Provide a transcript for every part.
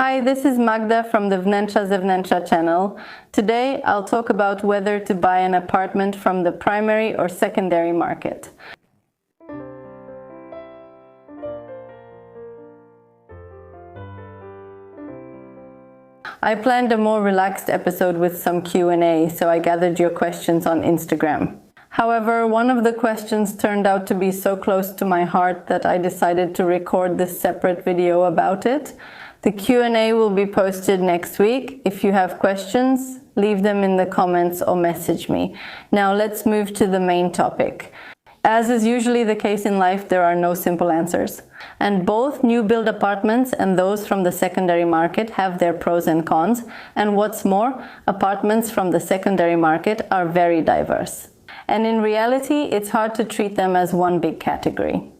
Hi, this is Magda from the Wnętrza channel. Today I'll talk about whether to buy an apartment from the primary or secondary market. I planned a more relaxed episode with some Q&A, so I gathered your questions on Instagram. However, one of the questions turned out to be so close to my heart that I decided to record this separate video about it. The Q&A will be posted next week. If you have questions, leave them in the comments or message me. Now let's move to the main topic. As is usually the case in life, there are no simple answers. And both new build apartments and those from the secondary market have their pros and cons. And what's more, apartments from the secondary market are very diverse. And in reality, it's hard to treat them as one big category.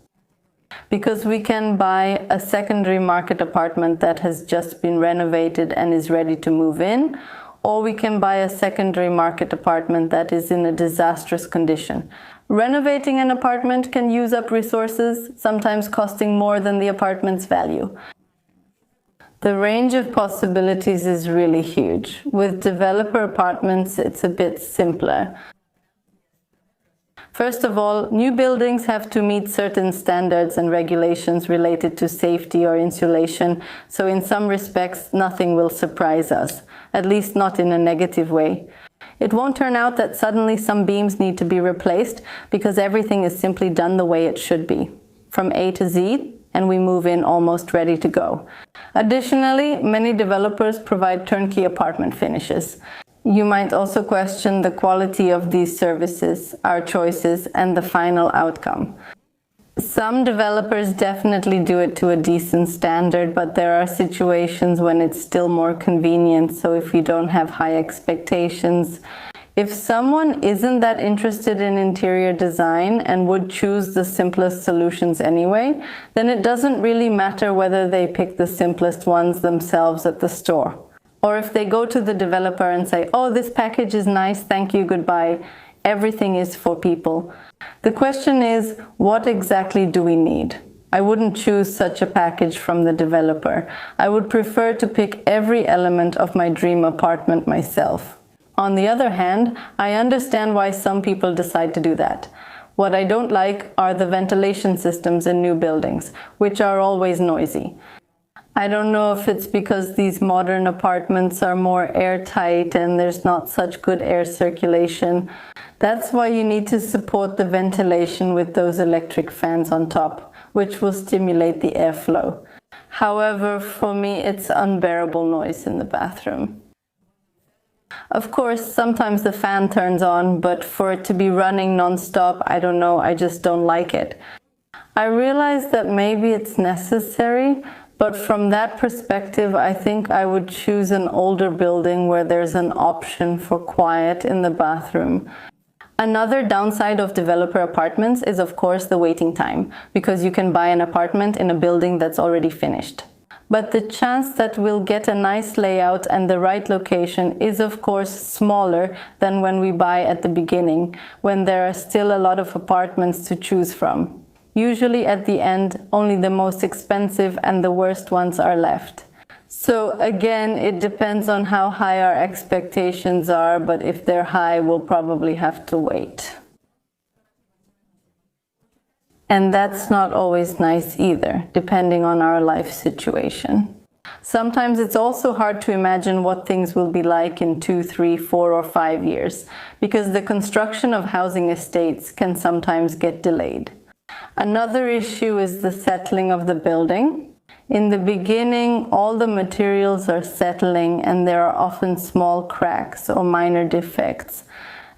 Because we can buy a secondary market apartment that has just been renovated and is ready to move in, or we can buy a secondary market apartment that is in a disastrous condition. Renovating an apartment can use up resources, sometimes costing more than the apartment's value. The range of possibilities is really huge. With developer apartments, it's a bit simpler. First of all, new buildings have to meet certain standards and regulations related to safety or insulation, so in some respects, nothing will surprise us, at least not in a negative way. It won't turn out that suddenly some beams need to be replaced because everything is simply done the way it should be, from A to Z, and we move in almost ready to go. Additionally, many developers provide turnkey apartment finishes. You might also question the quality of these services, our choices, and the final outcome. Some developers definitely do it to a decent standard, but there are situations when it's still more convenient, so if you don't have high expectations. If someone isn't that interested in interior design and would choose the simplest solutions anyway, then it doesn't really matter whether they pick the simplest ones themselves at the store. Or if they go to the developer and say, "Oh, this package is nice, thank you, goodbye." Everything is for people. The question is, what exactly do we need? I wouldn't choose such a package from the developer. I would prefer to pick every element of my dream apartment myself. On the other hand, I understand why some people decide to do that. What I don't like are the ventilation systems in new buildings, which are always noisy. I don't know if it's because these modern apartments are more airtight and there's not such good air circulation. That's why you need to support the ventilation with those electric fans on top, which will stimulate the airflow. However, for me, it's unbearable noise in the bathroom. Of course, sometimes the fan turns on, but for it to be running non-stop, I don't know, I just don't like it. I realize that maybe it's necessary, but from that perspective, I think I would choose an older building where there's an option for quiet in the bathroom. Another downside of developer apartments is, of course, the waiting time, because you can buy an apartment in a building that's already finished. But the chance that we'll get a nice layout and the right location is, of course, smaller than when we buy at the beginning, when there are still a lot of apartments to choose from. Usually at the end, only the most expensive and the worst ones are left. So again, it depends on how high our expectations are, but if they're high, we'll probably have to wait. And that's not always nice either, depending on our life situation. Sometimes it's also hard to imagine what things will be like in 2, 3, 4, or 5 years, because the construction of housing estates can sometimes get delayed. Another issue is the settling of the building. In the beginning, all the materials are settling and there are often small cracks or minor defects.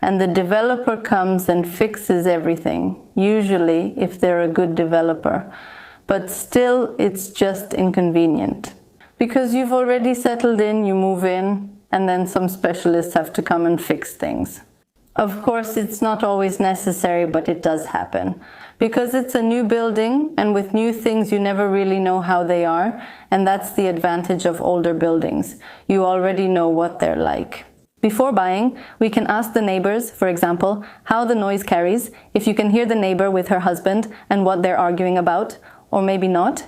And the developer comes and fixes everything, usually if they're a good developer. But still, it's just inconvenient. Because you've already settled in, you move in, and then some specialists have to come and fix things. Of course, it's not always necessary, but it does happen. Because it's a new building, and with new things you never really know how they are, and that's the advantage of older buildings. You already know what they're like. Before buying, we can ask the neighbors, for example, how the noise carries, if you can hear the neighbor with her husband and what they're arguing about, or maybe not,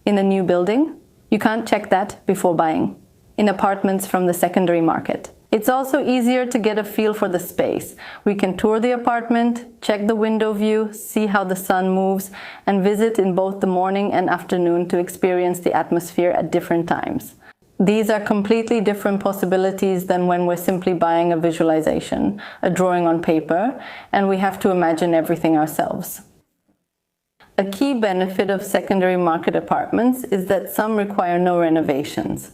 in a new building. You can't check that before buying in apartments from the secondary market. It's also easier to get a feel for the space. We can tour the apartment, check the window view, see how the sun moves, and visit in both the morning and afternoon to experience the atmosphere at different times. These are completely different possibilities than when we're simply buying a visualization, a drawing on paper, and we have to imagine everything ourselves. A key benefit of secondary market apartments is that some require no renovations.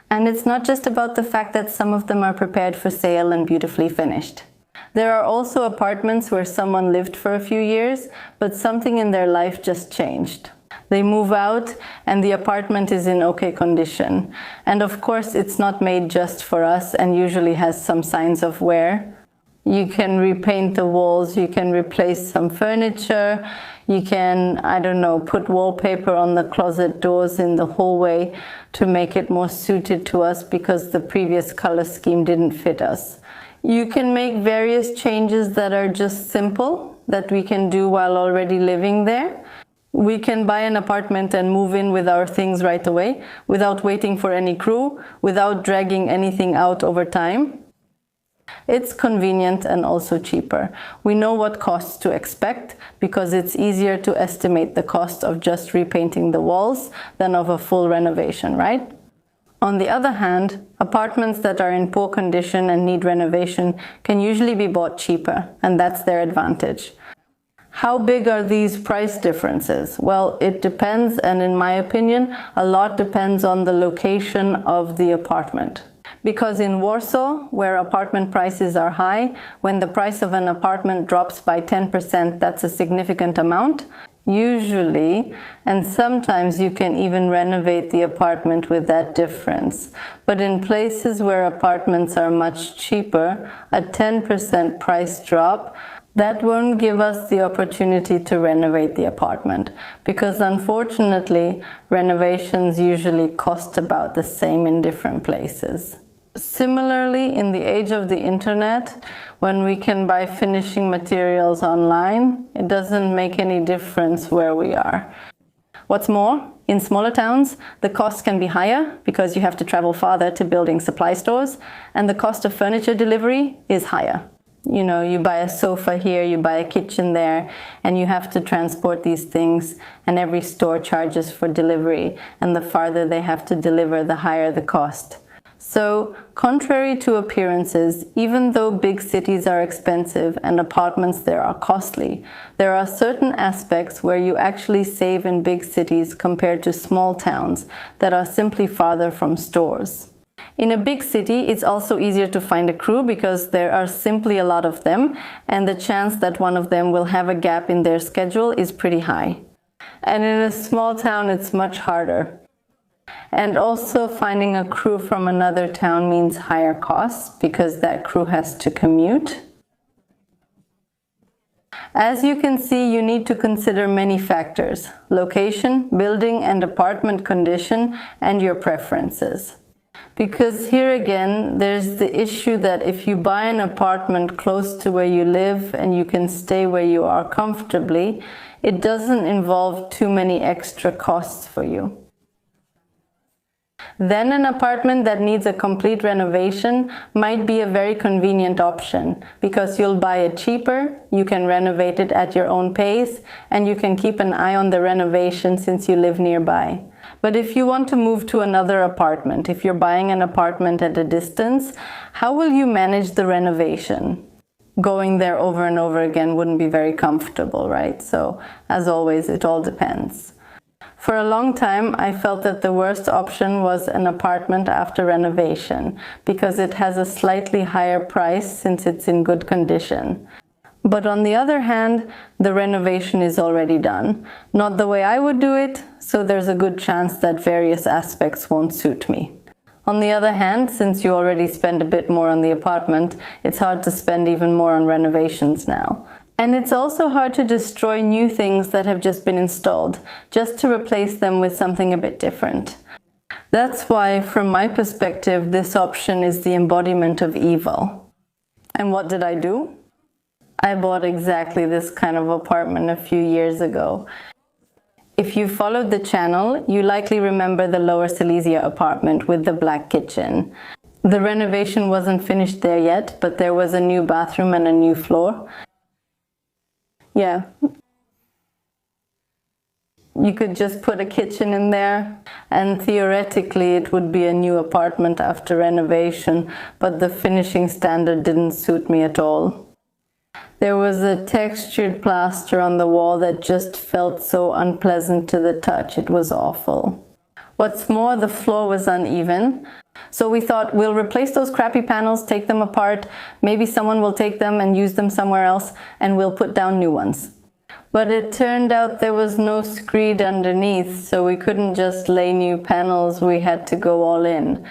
And it's not just about the fact that some of them are prepared for sale and beautifully finished. There are also apartments where someone lived for a few years, but something in their life just changed. They move out and the apartment is in okay condition. And of course, it's not made just for us and usually has some signs of wear. You can repaint the walls, you can replace some furniture, you can, put wallpaper on the closet doors in the hallway to make it more suited to us because the previous color scheme didn't fit us. You can make various changes that are just simple, that we can do while already living there. We can buy an apartment and move in with our things right away, without waiting for any crew, without dragging anything out over time. It's convenient and also cheaper. We know what costs to expect because it's easier to estimate the cost of just repainting the walls than of a full renovation, right? On the other hand, apartments that are in poor condition and need renovation can usually be bought cheaper, and that's their advantage. How big are these price differences? Well, it depends, and in my opinion, a lot depends on the location of the apartment. Because in Warsaw, where apartment prices are high, when the price of an apartment drops by 10%, that's a significant amount. Usually, and sometimes you can even renovate the apartment with that difference. But in places where apartments are much cheaper, a 10% price drop, that won't give us the opportunity to renovate the apartment, because unfortunately, renovations usually cost about the same in different places. Similarly, in the age of the internet, when we can buy finishing materials online, it doesn't make any difference where we are. What's more, in smaller towns, the cost can be higher because you have to travel farther to building supply stores, and the cost of furniture delivery is higher. You buy a sofa here, you buy a kitchen there, and you have to transport these things, and every store charges for delivery, and the farther they have to deliver, the higher the cost. So, contrary to appearances, even though big cities are expensive and apartments there are costly, there are certain aspects where you actually save in big cities compared to small towns that are simply farther from stores. In a big city, it's also easier to find a crew because there are simply a lot of them, and the chance that one of them will have a gap in their schedule is pretty high. And in a small town, it's much harder. And also finding a crew from another town means higher costs because that crew has to commute. As you can see, you need to consider many factors: location, building and apartment condition, and your preferences. Because here again, there's the issue that if you buy an apartment close to where you live and you can stay where you are comfortably, it doesn't involve too many extra costs for you. Then an apartment that needs a complete renovation might be a very convenient option because you'll buy it cheaper, you can renovate it at your own pace, and you can keep an eye on the renovation since you live nearby. But if you want to move to another apartment, if you're buying an apartment at a distance, how will you manage the renovation? Going there over and over again wouldn't be very comfortable, right? So, as always, it all depends. For a long time, I felt that the worst option was an apartment after renovation, because it has a slightly higher price since it's in good condition. But on the other hand, the renovation is already done. Not the way I would do it, so there's a good chance that various aspects won't suit me. On the other hand, since you already spend a bit more on the apartment, it's hard to spend even more on renovations now. And it's also hard to destroy new things that have just been installed, just to replace them with something a bit different. That's why, from my perspective, this option is the embodiment of evil. And what did I do? I bought exactly this kind of apartment a few years ago. If you followed the channel, you likely remember the Lower Silesia apartment with the black kitchen. The renovation wasn't finished there yet, but there was a new bathroom and a new floor. Yeah. You could just put a kitchen in there, and theoretically it would be a new apartment after renovation, but the finishing standard didn't suit me at all. There was a textured plaster on the wall that just felt so unpleasant to the touch. It was awful. What's more, the floor was uneven. So we thought, we'll replace those crappy panels, take them apart, maybe someone will take them and use them somewhere else, and we'll put down new ones. But it turned out there was no screed underneath, so we couldn't just lay new panels, we had to go all in.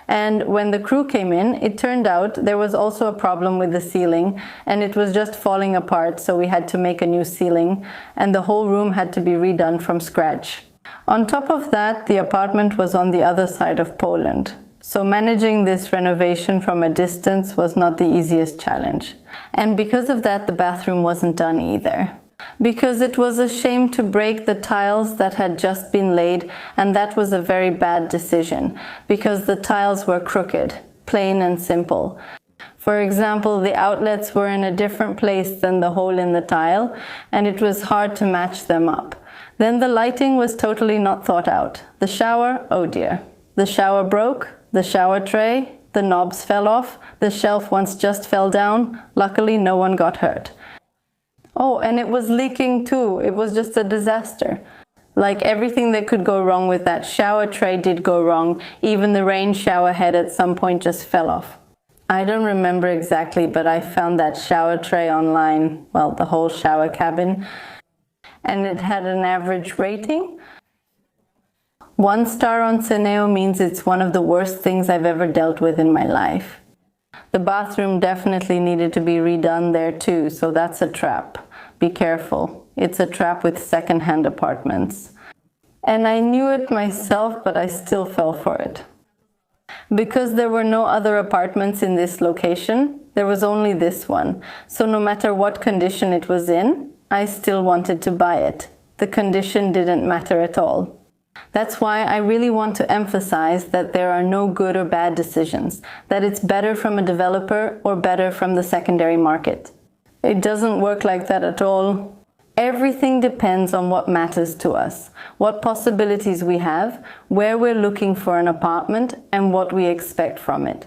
And when the crew came in, it turned out there was also a problem with the ceiling, and it was just falling apart, so we had to make a new ceiling, and the whole room had to be redone from scratch. On top of that, the apartment was on the other side of Poland. So managing this renovation from a distance was not the easiest challenge. And because of that, the bathroom wasn't done either. Because it was a shame to break the tiles that had just been laid, and that was a very bad decision, because the tiles were crooked, plain and simple. For example, the outlets were in a different place than the hole in the tile, and it was hard to match them up. Then the lighting was totally not thought out. The shower, oh dear. The shower broke, the shower tray, the knobs fell off, the shelf once just fell down. Luckily, no one got hurt. Oh, and it was leaking too. It was just a disaster. Like everything that could go wrong with that shower tray did go wrong. Even the rain shower head at some point just fell off. I don't remember exactly, but I found that shower tray online, well, the whole shower cabin, and it had an average rating. 1 star on Ceneo means it's one of the worst things I've ever dealt with in my life. The bathroom definitely needed to be redone there too, so that's a trap. Be careful. It's a trap with second-hand apartments. And I knew it myself, but I still fell for it. Because there were no other apartments in this location, there was only this one. So no matter what condition it was in, I still wanted to buy it. The condition didn't matter at all. That's why I really want to emphasize that there are no good or bad decisions, that it's better from a developer or better from the secondary market. It doesn't work like that at all. Everything depends on what matters to us, what possibilities we have, where we're looking for an apartment, and what we expect from it.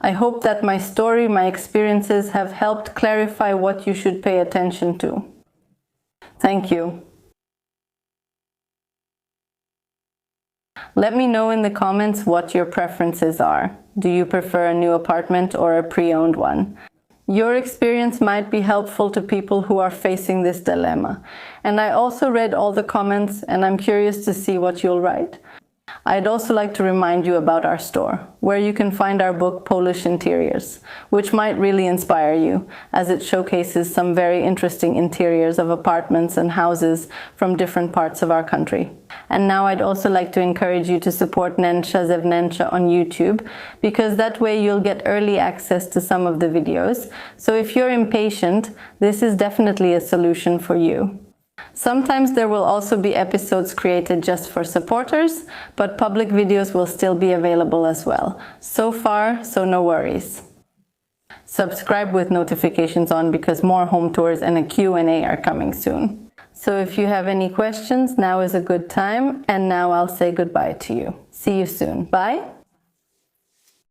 I hope that my story, my experiences have helped clarify what you should pay attention to. Thank you. Let me know in the comments what your preferences are. Do you prefer a new apartment or a pre-owned one? Your experience might be helpful to people who are facing this dilemma. And I also read all the comments, and I'm curious to see what you'll write. I'd also like to remind you about our store, where you can find our book Polish Interiors, which might really inspire you, as it showcases some very interesting interiors of apartments and houses from different parts of our country. And now I'd also like to encourage you to support Wnętrza ze Wnętrza on YouTube, because that way you'll get early access to some of the videos. So if you're impatient, this is definitely a solution for you. Sometimes there will also be episodes created just for supporters, but public videos will still be available as well. So far, so no worries. Subscribe with notifications on, because more home tours and a Q&A are coming soon. So if you have any questions, now is a good time, and now I'll say goodbye to you. See you soon. Bye!